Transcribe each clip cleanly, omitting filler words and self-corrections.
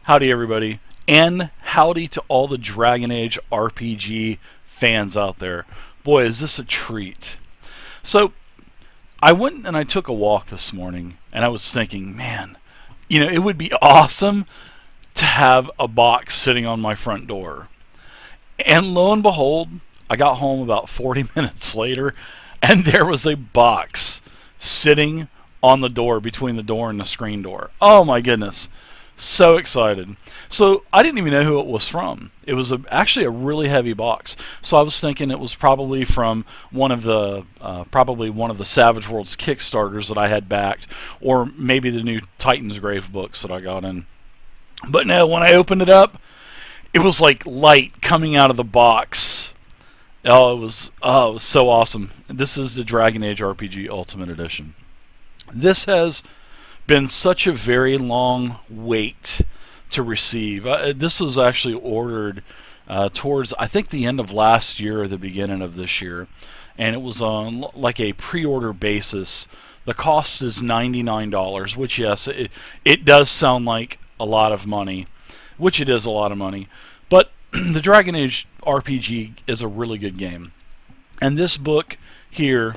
Howdy everybody, and howdy to all the Dragon Age RPG fans out there. Boy, is this a treat. So, I went and I took a walk this morning, and I was thinking, man, it would be awesome to have a box sitting on my front door. And lo and behold, I got home about 40 minutes later, and there was a box sitting on the door, between the door and the screen door. Oh my goodness. So excited. So I didn't even know who it was from. It was actually a really heavy box. So I was thinking it was probably from one of the Savage Worlds Kickstarters that I had backed, or maybe the new Titan's Grave books that I got in. But no, when I opened it up, it was like light coming out of the box. It was so awesome. This is the Dragon Age RPG Ultimate Edition. This has been such a very long wait to receive. This was actually ordered towards, I think, the end of last year or the beginning of this year, and it was on like a pre-order basis. The cost is $99, which, yes, it does sound like a lot of money, which it is a lot of money, but the Dragon Age RPG is a really good game. And this book here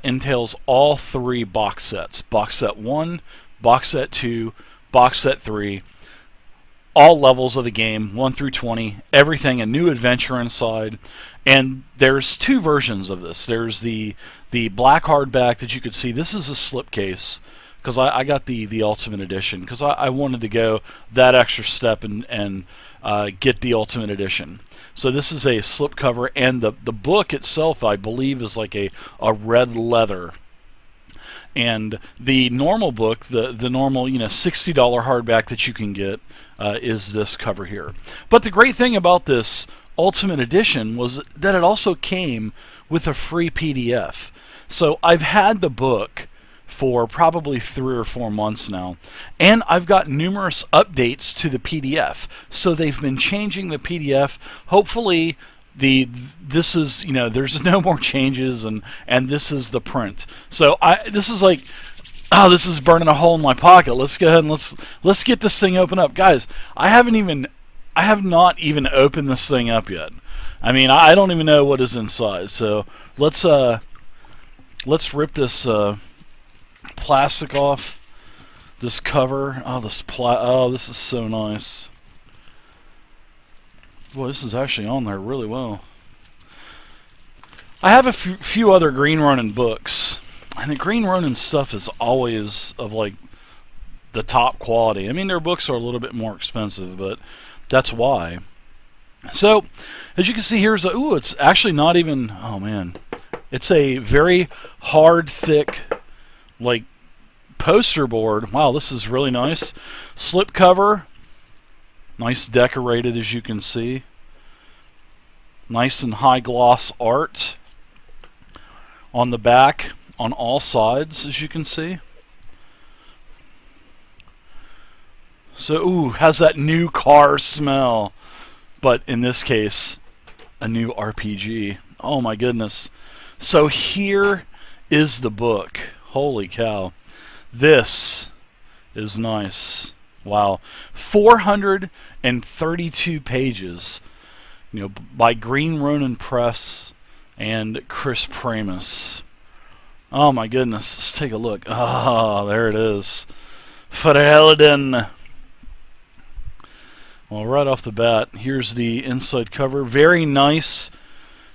entails all three box sets. Box set 1, box set 2, box set 3. All levels of the game, 1 through 20. Everything, a new adventure inside. And there's two versions of this. There's the black hardback that you could see. This is a slipcase, because I got the Ultimate Edition, because I wanted to go that extra step and get the Ultimate Edition. So this is a slipcover, and the book itself, I believe, is like a red leather. And the normal book, the normal $60 hardback that you can get, is this cover here. But the great thing about this Ultimate Edition was that it also came with a free PDF. So I've had the book for probably 3 or 4 months now, and I've got numerous updates to the PDF. So they've been changing the PDF. Hopefully this is, there's no more changes, and this is the print. So this is like, this is burning a hole in my pocket. Let's go ahead and let's get this thing open up, guys. I have not even opened this thing up yet. I mean, I don't even know what is inside. So let's rip this plastic off, this cover. This is so nice. Boy, this is actually on there really well. I have a few other Green Ronin books, and the Green Ronin stuff is always of like the top quality. I mean, their books are a little bit more expensive, but that's why. So, as you can see, here's it's actually not even, oh man, it's a very hard, thick, like, poster board. Wow, this is really nice. Slip cover, nice decorated, as you can see. Nice and high gloss art on the back, on all sides, as you can see. So, has that new car smell, but in this case, a new RPG. Oh my goodness. So here is the book. Holy cow. This is nice. Wow. 432 pages, by Green Ronin Press and Chris Pramas. Oh my goodness. Let's take a look. Ah, there it is. Ferelden. Well, right off the bat, here's the inside cover. Very nice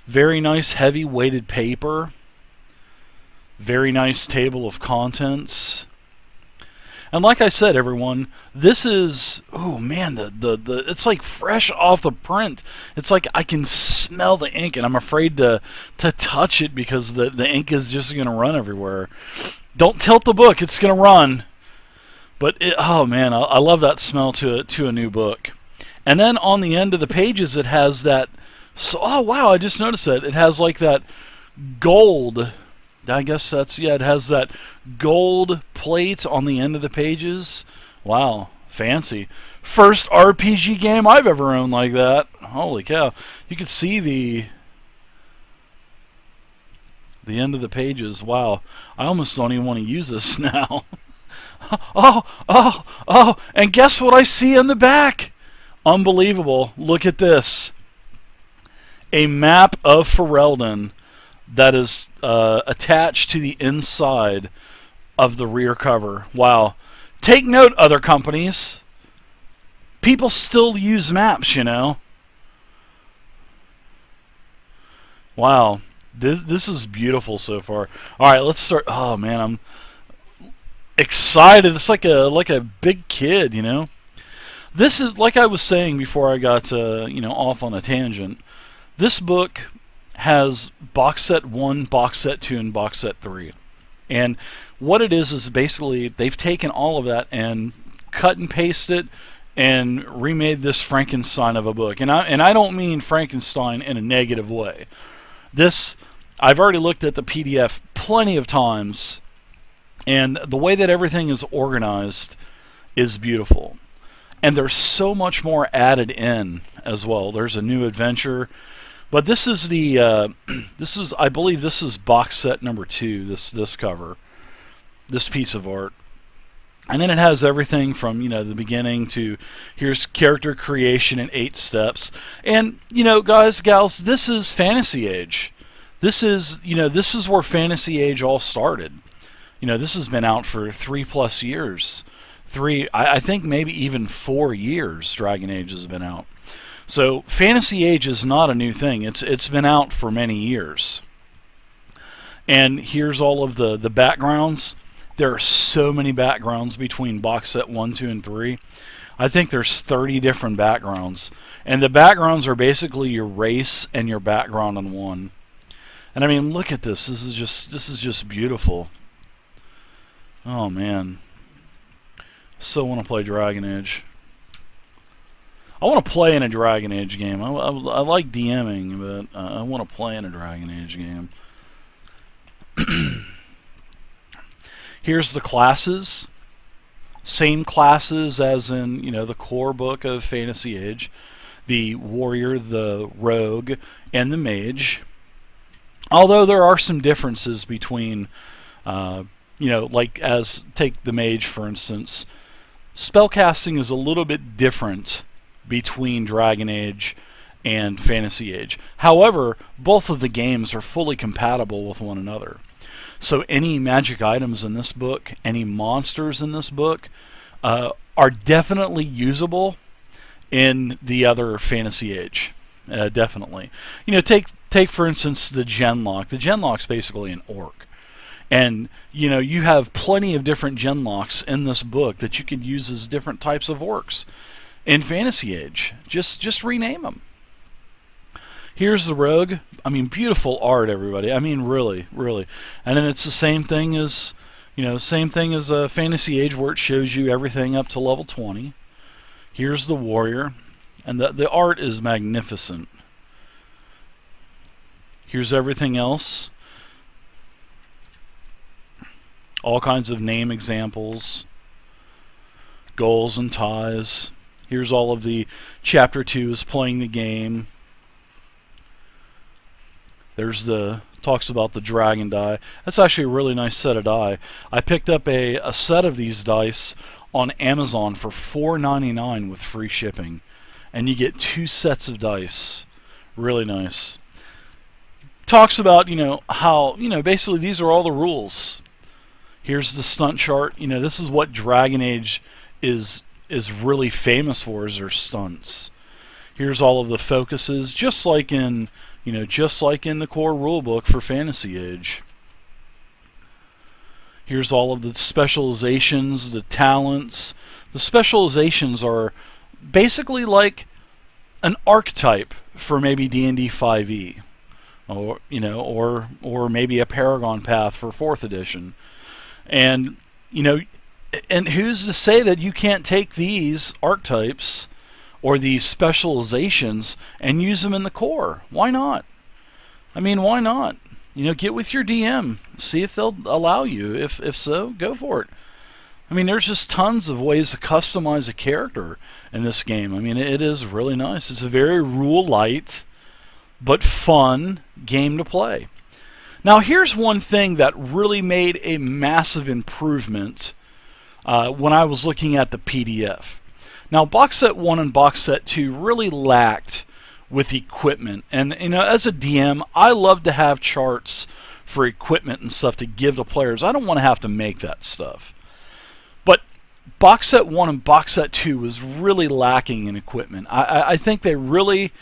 heavy weighted paper. Very nice table of contents. And like I said, everyone, this is, oh man, it's like fresh off the print. It's like I can smell the ink, and I'm afraid to touch it because the ink is just going to run everywhere. Don't tilt the book, it's going to run. But oh man, I love that smell to a new book. And then on the end of the pages, it has that. So, oh wow, I just noticed that it has like that gold. I guess that's, yeah, it has that gold plate on the end of the pages. Wow, fancy. First RPG game I've ever owned like that. Holy cow. You can see the end of the pages. Wow, I almost don't even want to use this now. Oh, and guess what I see in the back? Unbelievable. Look at this. A map of Ferelden that is attached to the inside of the rear cover. Wow. Take note, other companies. People still use maps, you know. Wow. This is beautiful so far. All right, let's start. Oh man, I'm excited. It's like a big kid, you know. This is like I was saying before I got off on a tangent. This book has box set 1, box set 2, and box set 3. And what it is basically they've taken all of that and cut and pasted and remade this Frankenstein of a book. And I don't mean Frankenstein in a negative way. This, I've already looked at the PDF plenty of times, and the way that everything is organized is beautiful. And there's so much more added in as well. There's a new adventure, but this is the I believe this is box set number 2. This cover, this piece of art, and then it has everything from the beginning to here's character creation in 8 steps. And guys, gals, this is Fantasy Age. This is where Fantasy Age all started. This has been out for 3+ years. I think maybe even 4 years Dragon Age has been out. So Fantasy Age is not a new thing. It's been out for many years. And here's all of the backgrounds. There are so many backgrounds between box set 1, 2, and 3. I think there's 30 different backgrounds. And the backgrounds are basically your race and your background in one. And I mean, look at this. This is just beautiful. Oh man. So want to play Dragon Age. I want to play in a Dragon Age game. I like DMing, but I want to play in a Dragon Age game. Here's the classes. Same classes as in, the core book of Fantasy Age. The warrior, the rogue, and the mage. Although there are some differences between, like take the mage for instance. Spellcasting is a little bit different between Dragon Age and Fantasy Age. However, both of the games are fully compatible with one another. So any magic items in this book, any monsters in this book, are definitely usable in the other Fantasy Age. Definitely. Take for instance the Genlock. The Genlock's basically an orc. And you have plenty of different Genlocks in this book that you could use as different types of orcs in Fantasy Age. Just rename them. Here's the rogue. I mean, beautiful art, everybody. I mean, really, really. And then it's the same thing as a Fantasy Age where it shows you everything up to level 20. Here's the warrior, and the art is magnificent. Here's everything else. All kinds of name examples, goals and ties. Here's all of the chapter 2 is playing the game. There's talks about the dragon die. That's actually a really nice set of die. I picked up a set of these dice on Amazon for $4.99 with free shipping. And you get 2 sets of dice. Really nice. Talks about, how, basically these are all the rules. Here's the stunt chart. This is what Dragon Age is really famous for, is their stunts. Here's all of the focuses, just like in the core rulebook for Fantasy Age. Here's all of the specializations, the talents. The specializations are basically like an archetype for maybe D&D 5e, or maybe a Paragon Path for 4th edition. And and who's to say that you can't take these archetypes or these specializations and use them in the core? Why not? I mean, why not? Get with your DM, see if they'll allow you. If so, go for it. I mean, there's just tons of ways to customize a character in this game. I mean, it is really nice. It's a very rule light but fun game to play. Now, here's one thing that really made a massive improvement when I was looking at the PDF. Now, box set 1 and box set 2 really lacked with equipment. And as a DM, I love to have charts for equipment and stuff to give to players. I don't want to have to make that stuff. But box set 1 and box set 2 was really lacking in equipment. I think they really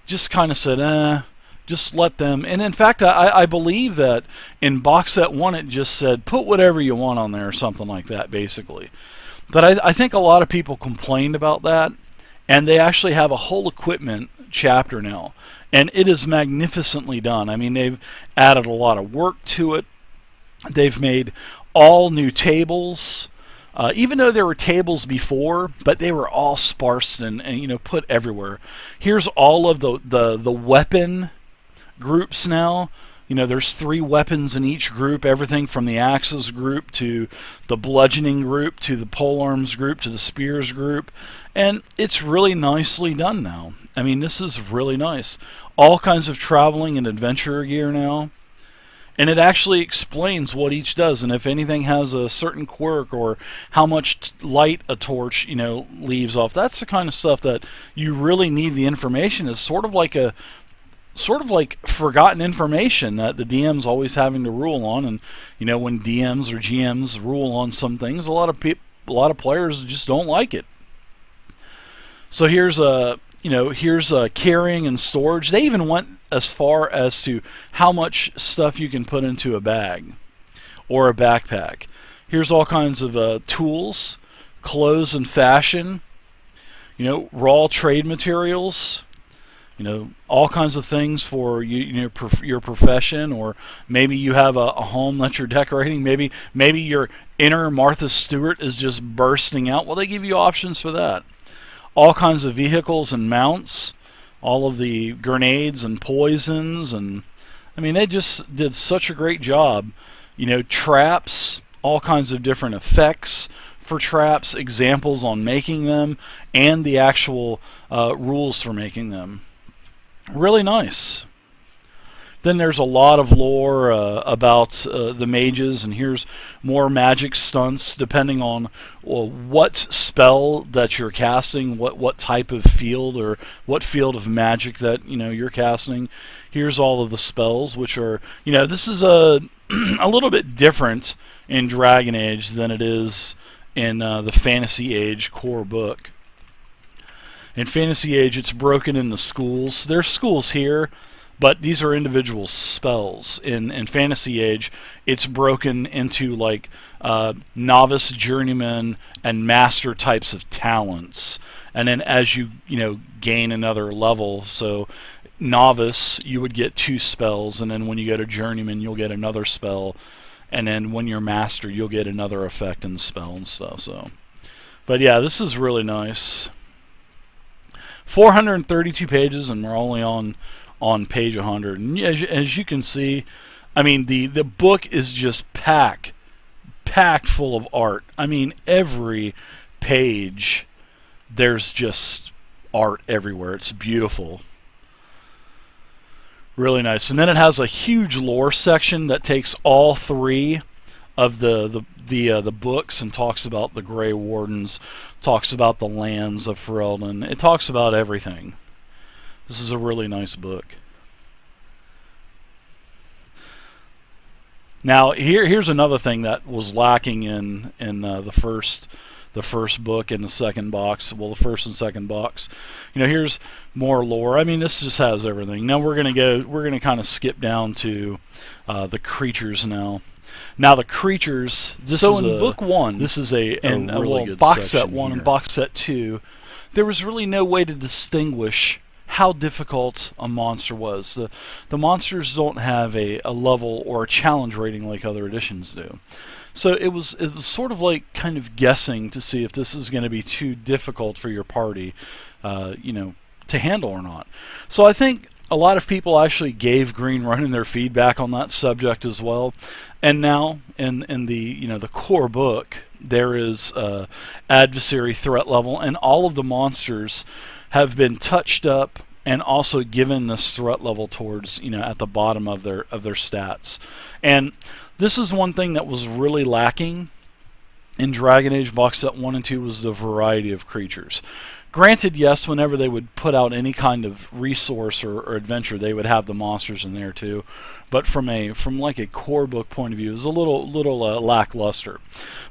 just kind of said, just let them. And in fact, I believe that in box set 1 it just said, put whatever you want on there or something like that, basically. But I think a lot of people complained about that, and they actually have a whole equipment chapter now. And it is magnificently done. I mean, they've added a lot of work to it. They've made all new tables. Even though there were tables before, but they were all sparse and put everywhere. Here's all of the weapon groups now. There's 3 weapons in each group, everything from the axes group to the bludgeoning group to the polearms group to the spears group. And it's really nicely done now. I mean, this is really nice. All kinds of traveling and adventure gear now. And it actually explains what each does, and if anything has a certain quirk or how much light a torch, leaves off. That's the kind of stuff that you really need the information. It's sort of like forgotten information that the DM's always having to rule on. And when DMs or GMs rule on some things, a lot of players just don't like it. So here's carrying and storage. They even went as far as to how much stuff you can put into a bag or a backpack. Here's all kinds of tools, clothes and fashion, raw trade materials, all kinds of things for your profession, or maybe you have a home that you're decorating. Maybe your inner Martha Stewart is just bursting out. Well, they give you options for that. All kinds of vehicles and mounts, all of the grenades and poisons, and I mean, they just did such a great job. Traps, all kinds of different effects for traps, examples on making them, and the actual rules for making them. Really nice. Then there's a lot of lore about the mages, and here's more magic stunts depending on what spell that you're casting, what type of field or what field of magic that you're casting. Here's all of the spells, which are this is a little bit different in Dragon Age than it is in the Fantasy Age core book. In Fantasy Age, it's broken into schools. There's schools here, but these are individual spells. In Fantasy Age, it's broken into like novice, journeyman, and master types of talents. And then as you gain another level, so novice, you would get 2 spells, and then when you go to journeyman, you'll get another spell, and then when you're master, you'll get another effect and spell and stuff. So, but yeah, this is really nice. 432 pages, and we're only on page 100. And as you can see, I mean, the book is just packed full of art. I mean, every page there's just art everywhere. It's beautiful. Really nice. And then it has a huge lore section that takes all 3 of the books and talks about the Grey Wardens, talks about the lands of Ferelden. It talks about everything. This is a really nice book. Now here's another thing that was lacking in the first book and the second box. Well, the first and second box. Here's more lore. I mean, this just has everything. Now we're gonna kind of skip down to the creatures now. Now the creatures. In book 1, this is a really good box set 1 and box set 2. There was really no way to distinguish how difficult a monster was. The monsters don't have a level or a challenge rating like other editions do. So it was sort of like kind of guessing to see if this is going to be too difficult for your party, to handle or not. So I think a lot of people actually gave Green Ronin their feedback on that subject as well. And now in the core book, there is adversary threat level, and all of the monsters have been touched up and also given this threat level towards at the bottom of their stats. And this is one thing that was really lacking in Dragon Age box set 1 and 2 was the variety of creatures. Granted, yes, whenever they would put out any kind of resource or adventure, they would have the monsters in there too. But from like a core book point of view, it was a little lackluster.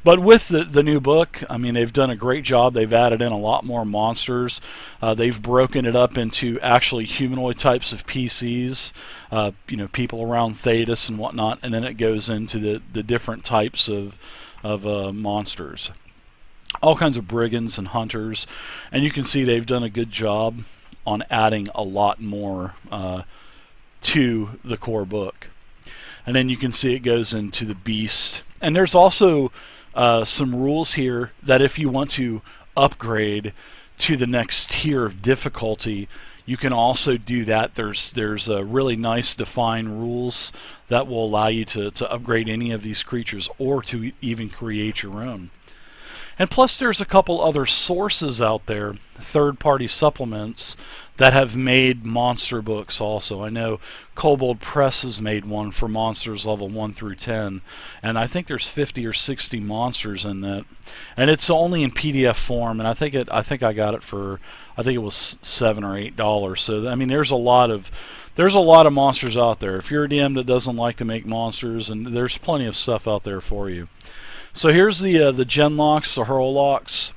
But with the new book, I mean, they've done a great job. They've added in a lot more monsters. They've broken it up into actually humanoid types of PCs, people around Thetis and whatnot, and then it goes into the different types of monsters. All kinds of brigands and hunters, and you can see they've done a good job on adding a lot more to the core book. And then you can see it goes into the beast. And there's also some rules here that if you want to upgrade to the next tier of difficulty, you can also do that. There's really nice defined rules that will allow you to upgrade any of these creatures or to even create your own. And plus there's a couple other sources out there, third-party supplements, that have made monster books also. I know Kobold Press has made one for monsters level 1 through 10, and I think there's 50 or 60 monsters in that. And it's only in PDF form, and I think I got it for, I think it was $7 or $8. So I mean, there's a lot of monsters out there. If you're a DM that doesn't like to make monsters, and there's plenty of stuff out there for you. So here's the Genlocks, the Hurlocks.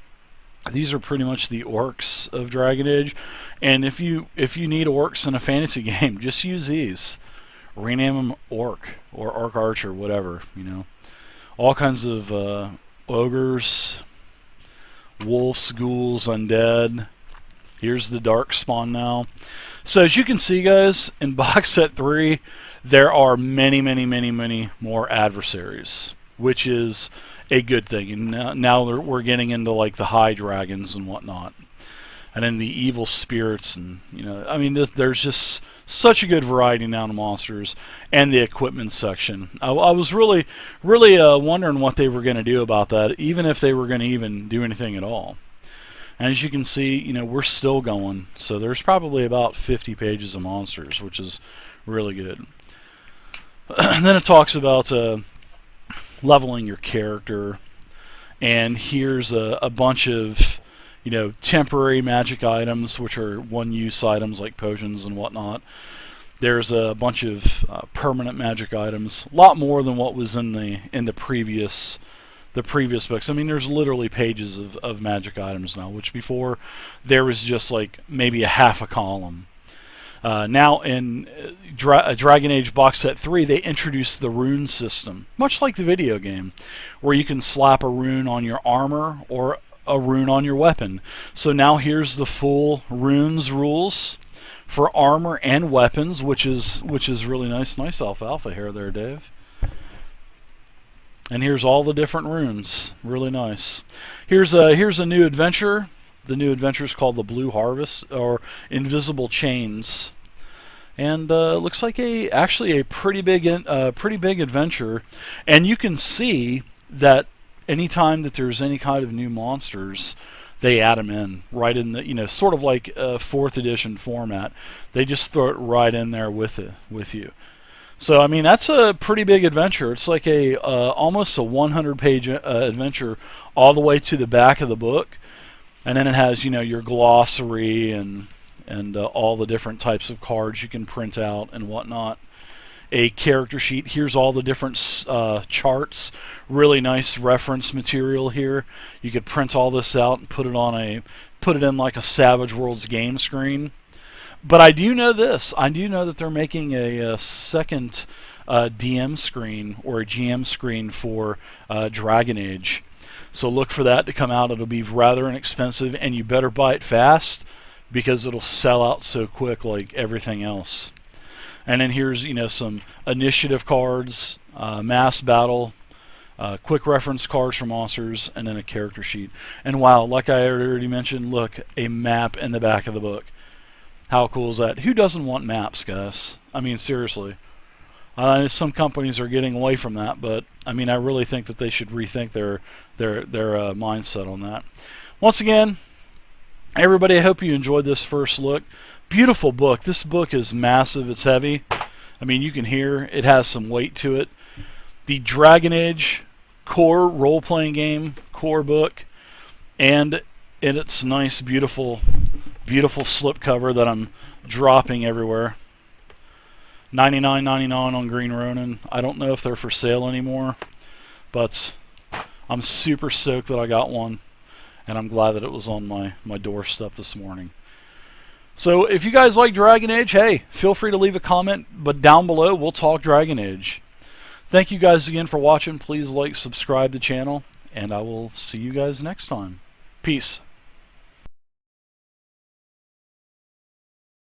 These are pretty much the orcs of Dragon Age, and if you need orcs in a fantasy game, just use these. Rename them Orc or Orc Archer, whatever, All kinds of ogres, wolves, ghouls, undead. Here's the Darkspawn now. So as you can see, guys, in box set 3, there are many more adversaries, which is a good thing. And now we're getting into like the high dragons and whatnot, and then the evil spirits, and I mean, there's just such a good variety now in monsters and the equipment section. I was really wondering what they were going to do about that, even if they were going to even do anything at all. And as you can see, we're still going. So there's probably about 50 pages of monsters, which is really good. And then it talks about leveling your character, and here's a bunch of temporary magic items, which are one-use items like potions and whatnot. There's a bunch of permanent magic items, a lot more than what was in the previous books. I mean, there's literally pages of magic items now, which before there was just like maybe a half a column. Now in Dragon Age box set 3, they introduced the Rune System, much like the video game, where you can slap a rune on your armor or a rune on your weapon. So now here's the full runes rules for armor and weapons, which is really nice. Nice alfalfa hair there, Dave. And here's all the different runes. Really nice. Here's a new adventure. The new adventure is called the Blue Harvest, or Invisible Chains, and looks like actually a pretty big adventure. And you can see that anytime that there's any kind of new monsters, they add them in right in the sort of like a 4th edition format. They just throw it right in there with you. So I mean, that's a pretty big adventure. It's like almost a 100-page adventure all the way to the back of the book. And then it has, your glossary and all the different types of cards you can print out and whatnot. A character sheet. Here's all the different charts. Really nice reference material here. You could print all this out and put it in like a Savage Worlds game screen. But I do know this. I do know that they're making a second DM screen or a GM screen for Dragon Age. So look for that to come out. It'll be rather inexpensive, and you better buy it fast because it'll sell out so quick like everything else. And then here's some initiative cards, mass battle, quick reference cards for monsters, and then a character sheet. And wow, like I already mentioned, look, a map in the back of the book. How cool is that? Who doesn't want maps, guys? I mean, seriously. Some companies are getting away from that, but I mean, I really think that they should rethink their mindset on that. Once again, everybody, I hope you enjoyed this first look. Beautiful book. This book is massive. It's heavy. I mean, you can hear it has some weight to it. The Dragon Age core role-playing game, core book, and in its nice, beautiful slipcover that I'm dropping everywhere. $99.99 on Green Ronin. I don't know if they're for sale anymore, but I'm super stoked that I got one, and I'm glad that it was on my doorstep this morning. So if you guys like Dragon Age, hey, feel free to leave a comment, but down below we'll talk Dragon Age. Thank you guys again for watching. Please like, subscribe to the channel, and I will see you guys next time. Peace.